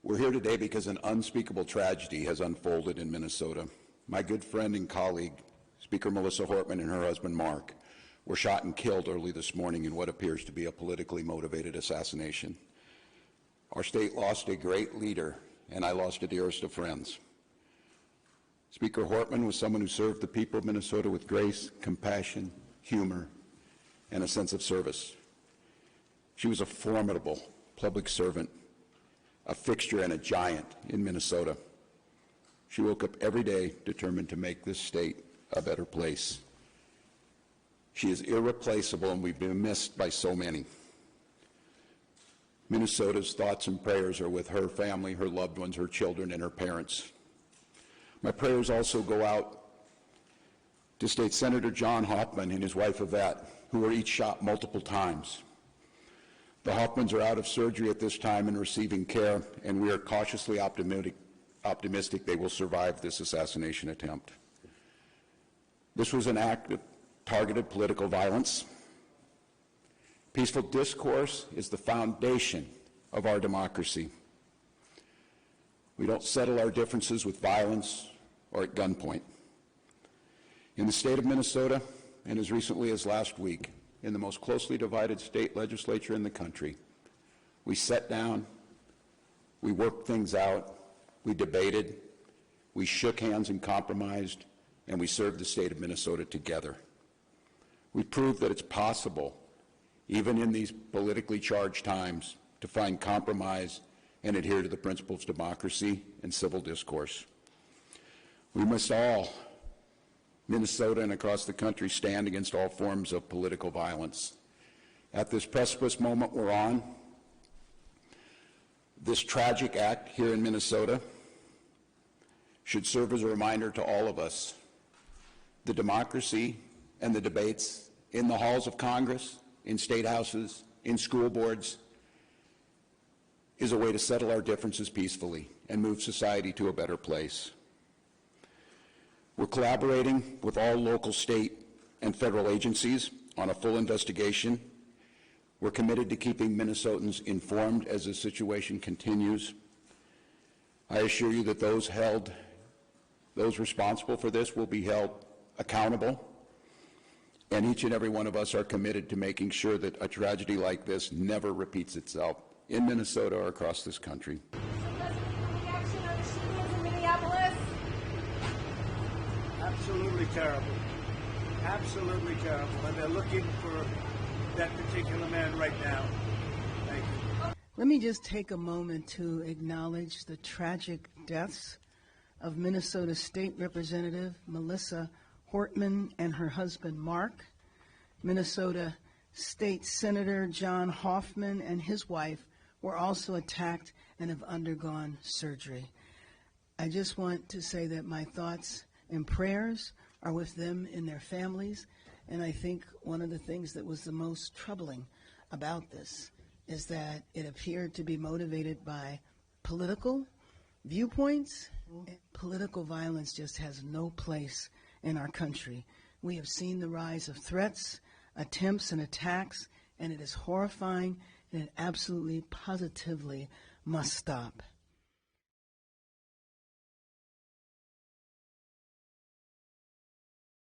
We're here today because an unspeakable tragedy has unfolded in Minnesota. My good friend and colleague, Speaker Melissa Hortman, and her husband Mark were shot and killed early this morning in what appears to be a politically motivated assassination. Our state lost a great leader, and I lost a dearest of friends. Speaker Hortman was someone who served the people of Minnesota with grace, compassion, humor, and a sense of service. She was a formidable public servant, a fixture and a giant in Minnesota. She woke up every day determined to make this state a better place. She is irreplaceable, and we've been missed by so many. Minnesota's thoughts and prayers are with her family, her loved ones, her children, and her parents. My prayers also go out to State Senator John Hoffman and his wife Yvette, who were each shot multiple times. The Hoffmans are out of surgery at this time and receiving care, and we are cautiously optimistic they will survive this assassination attempt. This was an act of targeted political violence. Peaceful discourse is the foundation of our democracy. We don't settle our differences with violence or at gunpoint. In the state of Minnesota, and as recently as last week, in the most closely divided state legislature in the country, we sat down, we worked things out, we debated, we shook hands and compromised, and we served the state of Minnesota together. We proved that it's possible, even in these politically charged times, to find compromise and adhere to the principles of democracy and civil discourse. We must all, Minnesota and across the country, stand against all forms of political violence. At this precipice moment we're on, this tragic act here in Minnesota should serve as a reminder to all of us. The democracy and the debates in the halls of Congress, in state houses, in school boards, is a way to settle our differences peacefully and move society to a better place. We're collaborating with all local, state, and federal agencies on a full investigation. We're committed to keeping Minnesotans informed as the situation continues. I assure you that those responsible for this will be held accountable, and each and every one of us are committed to making sure that a tragedy like this never repeats itself in Minnesota or across this country. Absolutely terrible. Absolutely terrible. And they're looking for that particular man right now. Thank you. Let me just take a moment to acknowledge the tragic deaths of Minnesota State Representative Melissa Hortman and her husband Mark, Minnesota State Senator John Hoffman and his wife were also attacked and have undergone surgery. I just want to say that my thoughts and prayers are with them and their families, and I think one of the things that was the most troubling about this is that it appeared to be motivated by political viewpoints. Political violence just has no place in our country. We have seen the rise of threats, attempts, and attacks, and it is horrifying, and it absolutely, positively must stop.